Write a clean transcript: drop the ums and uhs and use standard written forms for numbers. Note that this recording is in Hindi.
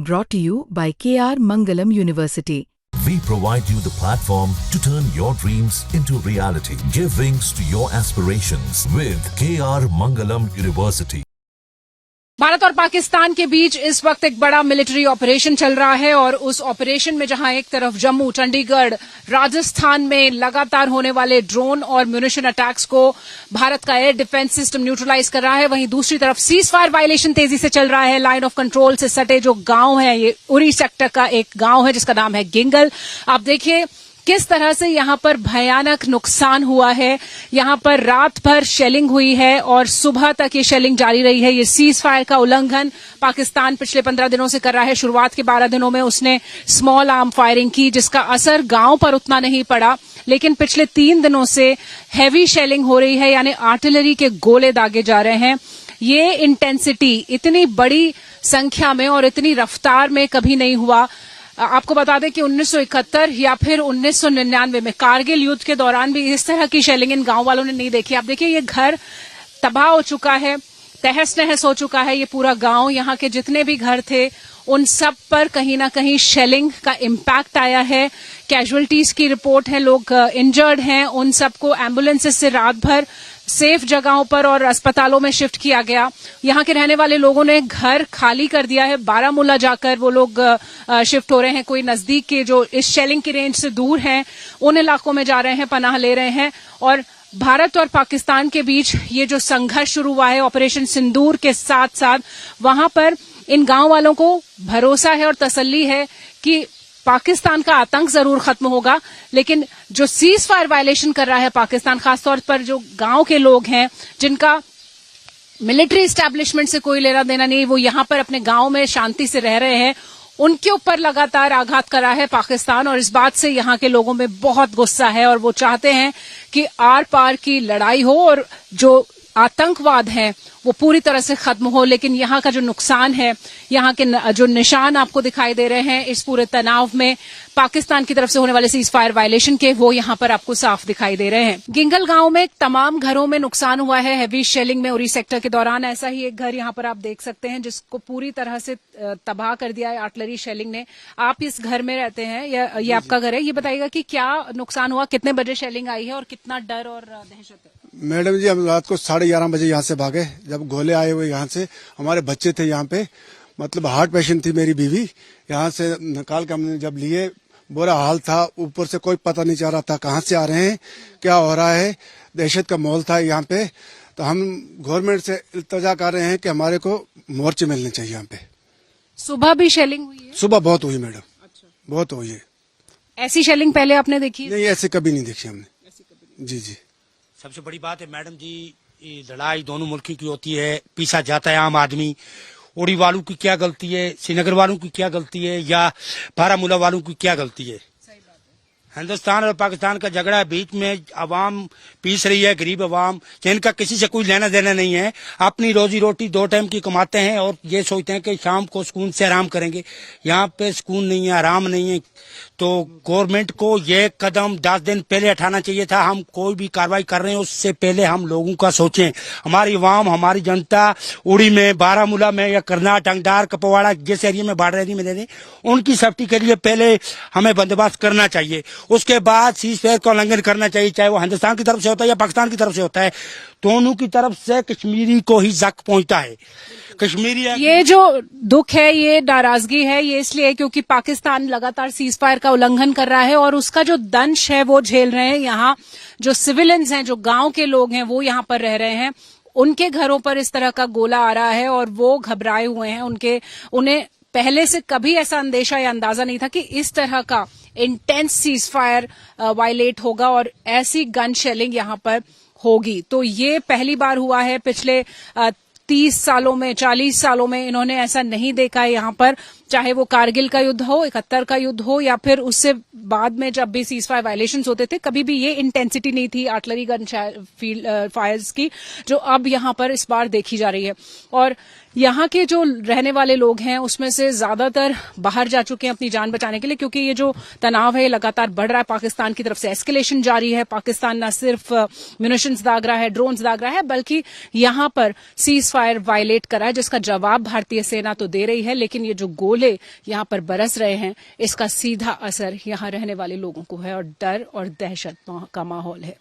Brought to you by KR Mangalam University. We provide you the platform to turn your dreams into reality. Give wings to your aspirations with KR Mangalam University. Bharat और पाकिस्तान के बीच इस वक्त एक बड़ा मिलिट्री ऑपरेशन चल रहा है और उस ऑपरेशन में जहां एक तरफ जम्मू, चंडीगढ़, राजस्थान में लगातार होने वाले ड्रोन और म्यूनिशन अटैक्स को भारत का एयर डिफेंस सिस्टम न्यूट्रलाइज कर रहा है, वहीं दूसरी तरफ सीज फायर वायलेशन तेजी से चल रहा है। लाइन ऑफ कंट्रोल से सटे जो गांव है, ये उरी सेक्टर का एक गांव है जिसका नाम है गिंगल। आप देखिए किस तरह से यहां पर भयानक नुकसान हुआ है। यहां पर रात भर शेलिंग हुई है और सुबह तक ये शेलिंग जारी रही है। ये सीज फायर का उल्लंघन पाकिस्तान पिछले 15 दिनों से कर रहा है। शुरुआत के 12 दिनों में उसने स्मॉल आर्म फायरिंग की जिसका असर गांव पर उतना नहीं पड़ा, लेकिन पिछले 3 दिनों से हैवी शेलिंग हो रही है, यानी आर्टिलरी के गोले दागे जा रहे हैं। ये इंटेंसिटी इतनी बड़ी संख्या में और इतनी रफ्तार में कभी नहीं हुआ। आपको बता दें कि 1971 या फिर 1999 में कारगिल युद्ध के दौरान भी इस तरह की शेलिंग इन गांव वालों ने नहीं देखी। आप देखिए ये घर तबाह हो चुका है, तहस नहस हो चुका है ये पूरा गांव। यहाँ के जितने भी घर थे उन सब पर कहीं ना कहीं शेलिंग का इम्पैक्ट आया है। कैजुअलिटीज की रिपोर्ट है, लोग इंजर्ड हैं, उन सबको एम्बुलेंसेस से रात भर सेफ जगहों पर और अस्पतालों में शिफ्ट किया गया। यहाँ के रहने वाले लोगों ने घर खाली कर दिया है, बारामूला जाकर वो लोग शिफ्ट हो रहे हैं। कोई नजदीक के जो इस शेलिंग की रेंज से दूर हैं उन इलाकों में जा रहे हैं, पनाह ले रहे हैं। और भारत और पाकिस्तान के बीच ये जो संघर्ष शुरू हुआ है ऑपरेशन सिंदूर के साथ साथ, वहां पर इन गांव वालों को भरोसा है और तसल्ली है कि पाकिस्तान का आतंक जरूर खत्म होगा, लेकिन जो सीज फायर वायलेशन कर रहा है पाकिस्तान, खासतौर पर जो गांव के लोग हैं जिनका मिलिट्री एस्टैब्लिशमेंट से कोई लेना देना नहीं, वो यहां पर अपने गांव में शांति से रह रहे हैं, उनके ऊपर लगातार आघात कर रहा है पाकिस्तान। और इस बात से यहां के लोगों में बहुत गुस्सा है और वो चाहते हैं कि आर पार की लड़ाई हो और जो आतंकवाद है वो पूरी तरह से खत्म हो। लेकिन यहाँ का जो नुकसान है, यहाँ के जो निशान आपको दिखाई दे रहे हैं इस पूरे तनाव में पाकिस्तान की तरफ से होने वाले सीज फायर वायलेशन के, वो यहाँ पर आपको साफ दिखाई दे रहे हैं। गिंगल गांव में तमाम घरों में नुकसान हुआ है हैवी शेलिंग में उरी सेक्टर के दौरान। ऐसा ही एक घर यहाँ पर आप देख सकते हैं जिसको पूरी तरह से तबाह कर दिया है आर्टिलरी शेलिंग ने। आप इस घर में रहते हैं, ये आपका घर है, ये बताइएगा कि क्या नुकसान हुआ, कितने बजे शेलिंग आई है और कितना डर और दहशत है? मैडम जी, हम रात को 11:30 बजे यहाँ से भागे। जब गोले आए हुए यहाँ से, हमारे बच्चे थे यहाँ पे, मतलब हार्ट पेशेंट थी मेरी बीवी, यहाँ से निकाल के हमने जब लिए, बुरा हाल था। ऊपर से कोई पता नहीं चल रहा था कहाँ से आ रहे हैं, क्या हो रहा है, दहशत का माहौल था यहाँ पे। तो हम गवर्नमेंट से इल्तजा कर रहे हैं कि हमारे को मोर्चे मिलने चाहिए यहाँ पे। सुबह भी शेलिंग हुई है? सुबह बहुत हुई मैडम। अच्छा। बहुत हुई है। ऐसी शेलिंग पहले आपने देखी? नहीं, ऐसे कभी नहीं देखी हमने। जी जी। सबसे बड़ी बात है मैडम जी, ये लड़ाई दोनों मुल्कों की होती है, पीछा जाता है आम आदमी। उड़ी वालों की क्या गलती है, श्रीनगर वालों की क्या गलती है, या बारामूला वालों की क्या गलती है? हिंदुस्तान और पाकिस्तान का झगड़ा, बीच में अवाम पीस रही है, गरीब अवाम जिनका किसी से कोई लेना देना नहीं है, अपनी रोजी रोटी 2 टाइम की कमाते हैं और ये सोचते हैं कि शाम को सुकून से आराम करेंगे। यहाँ पे सुकून नहीं है, आराम नहीं है। तो गवर्नमेंट को ये कदम 10 दिन पहले उठाना चाहिए था। हम कोई भी कार्रवाई कर रहे हैं उससे पहले हम लोगों का सोचें। हमारी अवाम, हमारी जनता उड़ी में, बारामूला में या करनाल, टंगदार, कपवाड़ा जिस एरिया में बाढ़ एरिया में रह रहे, उनकी सेफ्टी के लिए पहले हमें बंदोबस्त करना चाहिए। उसके बाद सीज फायर का उल्लंघन करना चाहिए, चाहे वो हिंदुस्तान की तरफ से होता है या पाकिस्तान की तरफ से होता है। दोनों की तरफ से कश्मीरी को ही जख्म पहुंचता है। कश्मीरी ये जो दुख है, ये नाराजगी है, ये इसलिए क्योंकि पाकिस्तान लगातार सीज फायर का उल्लंघन कर रहा है और उसका जो दंश है वो झेल रहे हैं यहाँ जो सिविलियंस हैं, जो गांव के लोग हैं, वो यहाँ पर रह रहे हैं। उनके घरों पर इस तरह का गोला आ रहा है और वो घबराए हुए हैं। उन्हें पहले से कभी ऐसा अंदेशा या अंदाजा नहीं था कि इस तरह का इंटेंस सीज फायर वायलेट होगा और ऐसी गन शेलिंग यहाँ पर होगी। तो ये पहली बार हुआ है पिछले 30 सालों में, 40 सालों में इन्होंने ऐसा नहीं देखा है यहाँ पर, चाहे वो कारगिल का युद्ध हो, 71 का युद्ध हो या फिर उससे बाद में जब भी सीज फायर वायलेशंस होते थे, कभी भी ये इंटेंसिटी नहीं थी आर्टिलरी गन फायर्स की जो अब यहाँ पर इस बार देखी जा रही है। और यहाँ के जो रहने वाले लोग हैं उसमें से ज्यादातर बाहर जा चुके हैं अपनी जान बचाने के लिए, क्योंकि ये जो तनाव है लगातार बढ़ रहा है। पाकिस्तान की तरफ से एस्केलेशन जारी है। पाकिस्तान न सिर्फ म्यूनिशंस दाग रहा है, ड्रोन्स दाग रहा है, बल्कि यहाँ पर सीज फायर वायलेट करा है, जिसका जवाब भारतीय सेना तो दे रही है, लेकिन ये जो गोले यहाँ पर बरस रहे हैं इसका सीधा असर यहाँ रहने वाले लोगों को है और डर और दहशत का माहौल है।